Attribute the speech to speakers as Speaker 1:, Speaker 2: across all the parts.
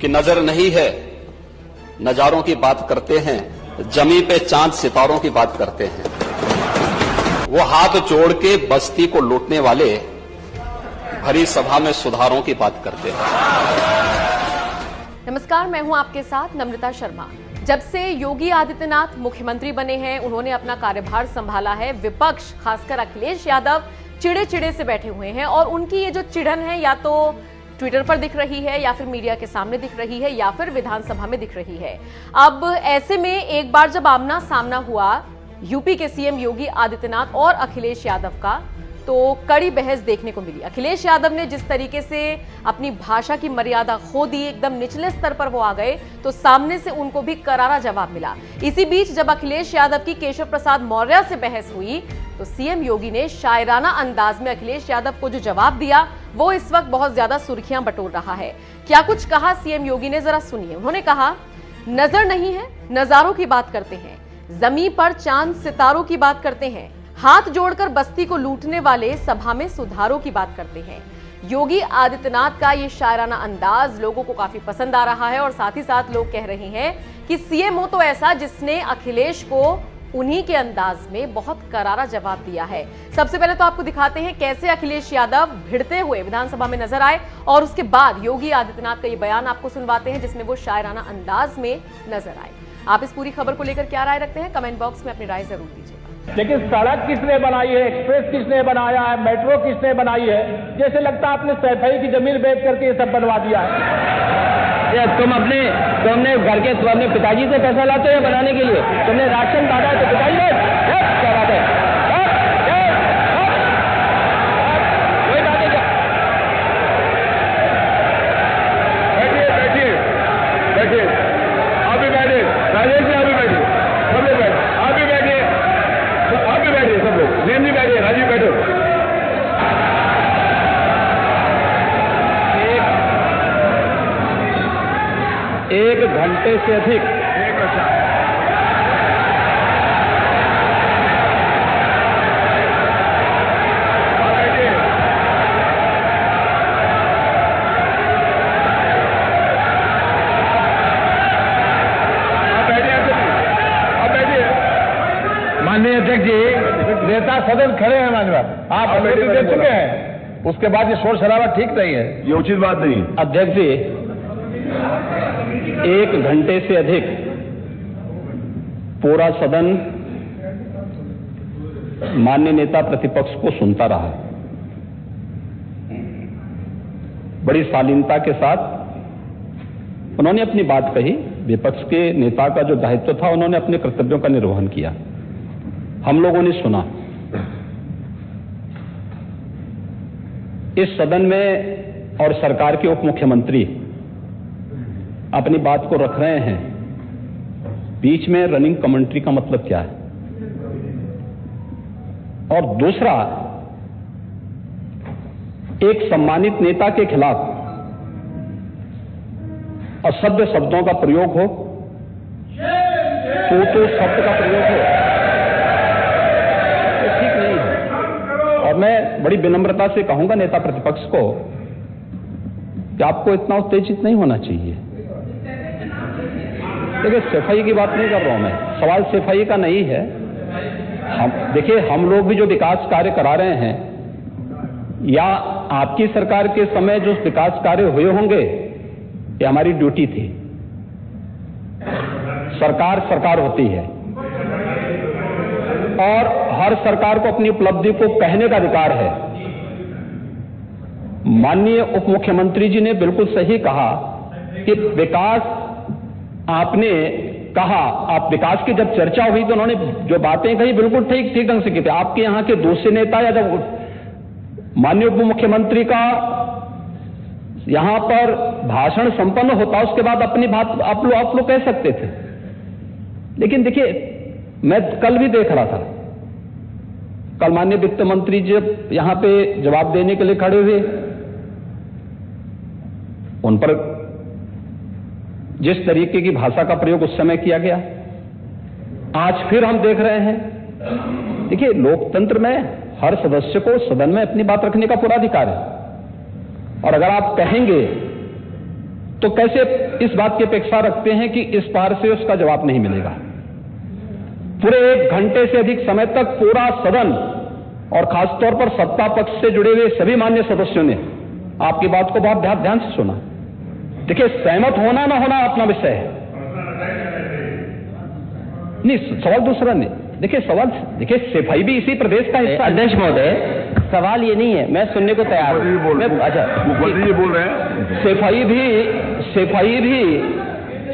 Speaker 1: कि नजर नहीं है, नजारों की बात करते हैं, जमी पे चांद सितारों की बात करते हैं। वो हाथ जोड़ के बस्ती को लूटने वाले भरी सभा में सुधारों की बात करते हैं।
Speaker 2: नमस्कार, मैं हूं आपके साथ नम्रता शर्मा। जब से योगी आदित्यनाथ मुख्यमंत्री बने हैं, उन्होंने अपना कार्यभार संभाला है, विपक्ष खासकर अखिलेश यादव चिड़े से बैठे हुए हैं और उनकी ये जो चिढ़न है या तो ट्विटर पर दिख रही है या फिर मीडिया के सामने दिख रही है या फिर विधानसभा में दिख रही है। अब ऐसे में एक बार जब आमना सामना हुआ यूपी के सीएम योगी आदित्यनाथ और अखिलेश यादव का, तो कड़ी बहस देखने को मिली। अखिलेश यादव ने जिस तरीके से अपनी भाषा की मर्यादा खो दी, एकदम निचले स्तर पर वो आ गए, तो सामने से उनको भी करारा जवाब मिला। इसी बीच जब अखिलेश यादव की केशव प्रसाद मौर्य से बहस हुई, तो सीएम योगी ने शायराना अंदाज में अखिलेश यादव को जो जवाब दिया, वो इस वक्त बहुत ज्यादा सुर्खियां बटोर रहा है। क्या कुछ कहा सीएम योगी ने, जरा सुनिए। उन्होंने कहा, नजर नहीं है, नजारों की बात करते हैं, जमीन पर चांद सितारों की बात करते हैं, हाथ जोड़कर बस्ती को लूटने वाले सभा में सुधारों की बात करते हैं। योगी आदित्यनाथ का ये शायराना अंदाज लोगों को काफी पसंद आ रहा है और साथ ही साथ लोग कह रहे हैं कि सीएम हो तो ऐसा जिसने अखिलेश को उन्हीं के अंदाज में बहुत करारा जवाब दिया है। सबसे पहले तो आपको दिखाते हैं कैसे अखिलेश यादव भिड़ते हुए विधानसभा में नजर आए और उसके बाद योगी आदित्यनाथ का ये बयान आपको सुनवाते हैं जिसमें वो शायराना अंदाज में नजर आए। आप इस पूरी खबर को लेकर क्या राय रखते हैं, कमेंट बॉक्स में अपनी राय जरूर दीजिएगा।
Speaker 3: लेकिन सड़क किसने बनाई है, एक्सप्रेस किसने बनाया है, मेट्रो किसने बनाई है? जैसे लगता है आपने सैफई की जमीन बेच करके ये सब बनवा दिया है। तुमने घर के अपने पिताजी से पैसा लाते हो बनाने के लिए? तुमने राशन बांटा है तो पिताजी ने क्या बात है? कोई बात है क्या? बैठिए आप भी बैठिए, राजेश जी आप भी बैठिए, सब लोग बैठिए, आप भी बैठिए, सब लोग, नेम जी बैठिए, राजीव बैठो। एक घंटे से अधिक माननीय अध्यक्ष जी, नेता सदन खड़े हैं, माननीय आप अनुमति दे चुके हैं, उसके बाद ये शोर शराबा ठीक नहीं है, ये उचित बात नहीं। अध्यक्ष जी, एक घंटे से अधिक पूरा सदन माननीय नेता प्रतिपक्ष को सुनता रहा। बड़ी शालीनता के साथ उन्होंने अपनी बात कही। विपक्ष के नेता का जो दायित्व था, उन्होंने अपने कर्तव्यों का निर्वहन किया। हम लोगों ने सुना। इस सदन में और सरकार के उप मुख्यमंत्री अपनी बात को रख रहे हैं, बीच में रनिंग कमेंट्री का मतलब क्या है? और दूसरा, एक सम्मानित नेता के खिलाफ असभ्य शब्दों का प्रयोग हो, तो शब्द का प्रयोग हो, तो ठीक नहीं है। और मैं बड़ी विनम्रता से कहूंगा नेता प्रतिपक्ष को कि आपको इतना उत्तेजित नहीं होना चाहिए। देखिए, सफाई की बात नहीं कर रहा हूं मैं, सवाल सफाई का नहीं है। देखिए, हम लोग भी जो विकास कार्य करा रहे हैं, या आपकी सरकार के समय जो विकास कार्य हुए होंगे, ये हमारी ड्यूटी थी। सरकार होती है और हर सरकार को अपनी उपलब्धि को कहने का अधिकार है। माननीय उप मुख्यमंत्री जी ने बिल्कुल सही कहा कि विकास, आपने कहा, आप विकास की जब चर्चा हुई तो उन्होंने जो बातें कही बिल्कुल ठीक ढंग से की थी। आपके यहां के दूसरे नेता या जब माननीय उप मुख्यमंत्री का यहां पर भाषण संपन्न होता, उसके बाद अपनी बात आप लोग कह सकते थे। लेकिन देखिए, मैं कल भी देख रहा था, कल माननीय वित्त मंत्री जब यहां पे जवाब देने के लिए खड़े हुए, उन पर जिस तरीके की भाषा का प्रयोग उस समय किया गया, आज फिर हम देख रहे हैं। देखिए, लोकतंत्र में हर सदस्य को सदन में अपनी बात रखने का पूरा अधिकार है। और अगर आप कहेंगे तो कैसे इस बात की अपेक्षा रखते हैं कि इस पार से उसका जवाब नहीं मिलेगा? पूरे 1 घंटे से अधिक समय तक पूरा सदन और खासतौर पर सत्ता पक्ष से जुड़े हुए सभी मान्य सदस्यों ने आपकी बात को बहुत ध्यान से सुना। देखिए, सहमत होना ना होना अपना विषय है, नहीं सवाल दूसरा नहीं। देखिए सवाल, देखिए सफाई भी इसी प्रदेश का हिस्सा।
Speaker 4: अध्यक्ष महोदय, सवाल ये नहीं है, मैं सुनने को तैयार हूं। अच्छा,
Speaker 5: मुखर्जी जी बोल रहे हैं,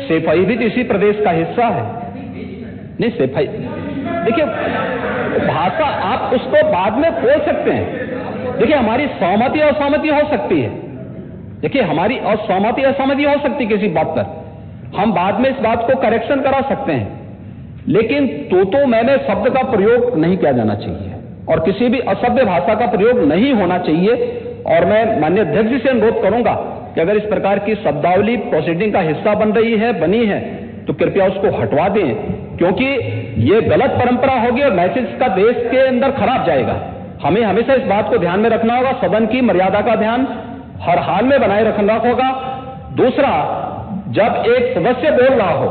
Speaker 3: सफाई भी तो इसी प्रदेश का हिस्सा है। नहीं सफाई, देखिए भाषा आप उसको बाद में बोल सकते हैं। देखिए हमारी सहमति असहमति हो सकती है, देखिए हमारी असहमति असहमति हो सकती है किसी बात पर, हम बाद में इस बात को करेक्शन करा सकते हैं, लेकिन तो मैंने शब्द का प्रयोग नहीं किया जाना चाहिए और किसी भी असभ्य भाषा का प्रयोग नहीं होना चाहिए। और मैं माननीय अध्यक्ष जी से अनुरोध करूंगा कि अगर इस प्रकार की शब्दावली प्रोसीडिंग का हिस्सा बनी है तो कृपया उसको हटवा दें, क्योंकि ये गलत परंपरा होगी और मैसेज का देश के अंदर खराब जाएगा। हमें हमेशा इस बात को ध्यान में रखना होगा, सदन की मर्यादा का ध्यान हर हाल में बनाए रखना होगा। दूसरा, जब एक सदस्य बोल रहा हो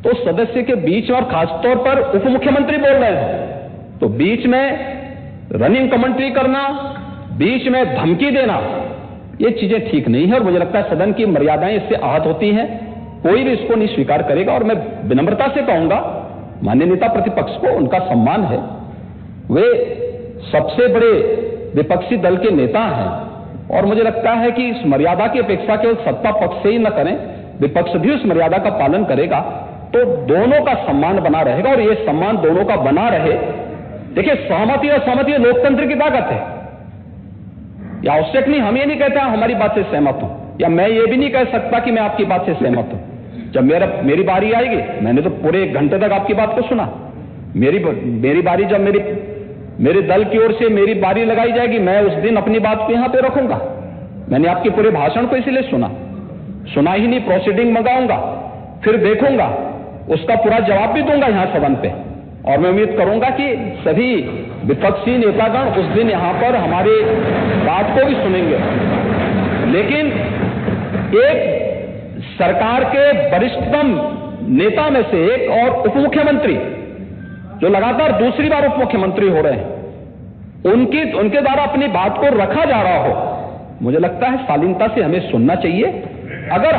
Speaker 3: तो सदस्य के बीच में, और खासतौर पर उप मुख्यमंत्री बोल रहे हैं, तो बीच में रनिंग कमेंट्री करना, बीच में धमकी देना, ये चीजें ठीक नहीं है और मुझे लगता है सदन की मर्यादाएं इससे आहत होती हैं। कोई भी इसको नहीं स्वीकार करेगा और मैं विनम्रता से कहूंगा माननीय नेता प्रतिपक्ष को, उनका सम्मान है, वे सबसे बड़े विपक्षी दल के नेता हैं और मुझे लगता है कि इस मर्यादा की अपेक्षा केवल सत्ता पक्ष से ही न करें, विपक्ष भी उस मर्यादा का पालन करेगा तो दोनों का सम्मान बना रहेगा और ये सम्मान दोनों का बना रहे। देखिए सहमति और सहमति लोकतंत्र की ताकत है, या आवश्यक नहीं, हम ये नहीं कहते हमारी बात से सहमत हूं, या मैं ये भी नहीं कह सकता कि मैं आपकी बात से सहमत हूं। जब मेरी बारी आएगी, मैंने तो पूरे 1 घंटे तक आपकी बात को सुना, मेरी बारी जब मेरे दल की ओर से मेरी बारी लगाई जाएगी, मैं उस दिन अपनी बात को यहां पे रखूंगा। मैंने आपके पूरे भाषण को इसीलिए सुना ही नहीं, प्रोसीडिंग मंगाऊंगा, फिर देखूंगा, उसका पूरा जवाब भी दूंगा यहां सदन पे और मैं उम्मीद करूंगा कि सभी विपक्षी नेतागण उस दिन यहां पर हमारी बात को भी सुनेंगे। लेकिन एक सरकार के वरिष्ठतम नेता में से एक और उप मुख्यमंत्री जो लगातार दूसरी बार उप मुख्यमंत्री हो रहे हैं, उनके द्वारा अपनी बात को रखा जा रहा हो, मुझे लगता है शालीनता से हमें सुनना चाहिए। अगर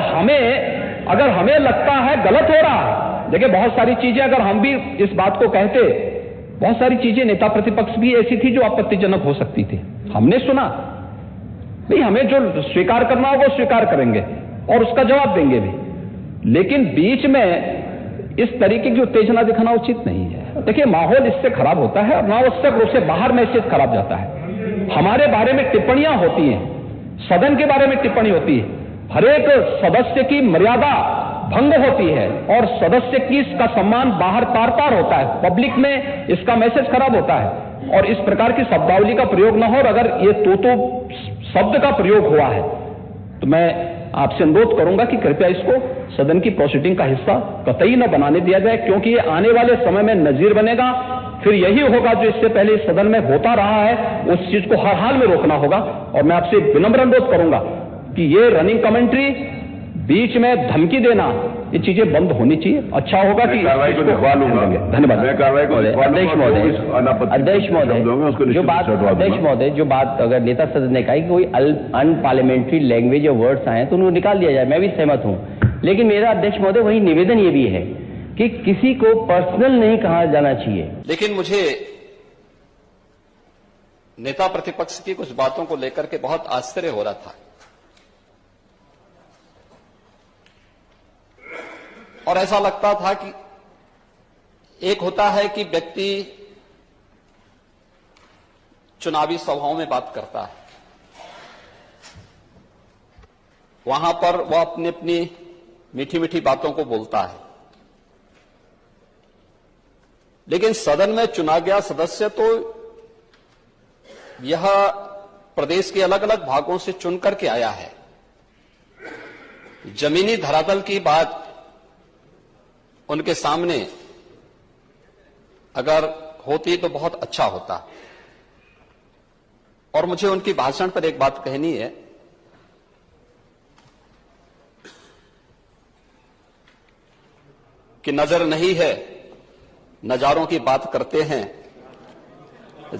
Speaker 3: हमें लगता है गलत हो रहा है, देखिए बहुत सारी चीजें अगर हम भी इस बात को कहते, बहुत सारी चीजें नेता प्रतिपक्ष भी ऐसी थी जो आपत्तिजनक हो सकती थी, हमने सुना, नहीं हमें जो स्वीकार करना होगा वो स्वीकार करेंगे और उसका जवाब देंगे भी, लेकिन बीच में इस तरीके की उत्तेजना दिखाना उचित नहीं है। देखिए माहौल इससे खराब होता है और अनावश्यक रूप से बाहर मैसेज खराब जाता है। हमारे बारे में टिप्पणियां होती हैं, सदन के बारे में टिप्पणी होती है, हर एक सदस्य की मर्यादा भंग होती है और सदस्य की इसका सम्मान बाहर तार तार होता है, पब्लिक में इसका मैसेज खराब होता है और इस प्रकार की शब्दावली का प्रयोग न हो। और अगर ये तो शब्द का प्रयोग हुआ है तो मैं आपसे अनुरोध करूंगा कि कृपया इसको सदन की प्रोसीडिंग का हिस्सा कतई न बनाने दिया जाए, क्योंकि ये आने वाले समय में नजीर बनेगा। फिर यही होगा जो इससे पहले इस सदन में होता रहा है, उस चीज को हर हाल में रोकना होगा। और मैं आपसे विनम्र अनुरोध करूंगा कि ये रनिंग कमेंट्री, बीच में धमकी देना, ये चीजें बंद होनी चाहिए। अच्छा होगा कि
Speaker 5: कार्रवाई को दिखवा लूंगा।
Speaker 3: धन्यवाद।
Speaker 5: मैं कार्रवाई को
Speaker 4: अध्यक्ष महोदय, जो बात अगर नेता सदन ने कहा कि कोई अनपार्लियामेंट्री लैंग्वेज या वर्ड्स आए तो उनको निकाल दिया जाए, मैं भी सहमत हूं, लेकिन मेरा अध्यक्ष महोदय वही निवेदन ये भी है कि किसी को पर्सनल नहीं कहा जाना चाहिए।
Speaker 1: लेकिन मुझे नेता प्रतिपक्ष की कुछ बातों को लेकर के बहुत आश्चर्य हो रहा था और ऐसा लगता था कि एक होता है कि व्यक्ति चुनावी सभाओं में बात करता है, वहां पर वह अपनी अपनी मीठी मीठी बातों को बोलता है, लेकिन सदन में चुना गया सदस्य तो यह प्रदेश के अलग अलग भागों से चुन करके आया है। जमीनी धरातल की बात उनके सामने अगर होती तो बहुत अच्छा होता। और मुझे उनकी भाषण पर एक बात कहनी है कि नजर नहीं है, नजारों की बात करते हैं,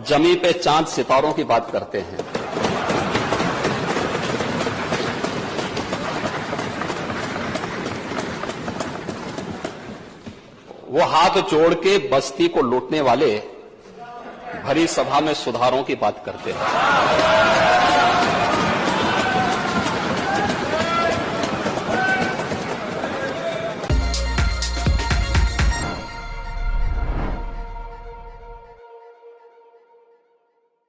Speaker 1: जमी पे चांद सितारों की बात करते हैं। वो हाथ जोड़ के बस्ती को लूटने वाले भरी सभा में सुधारों की बात करते हैं।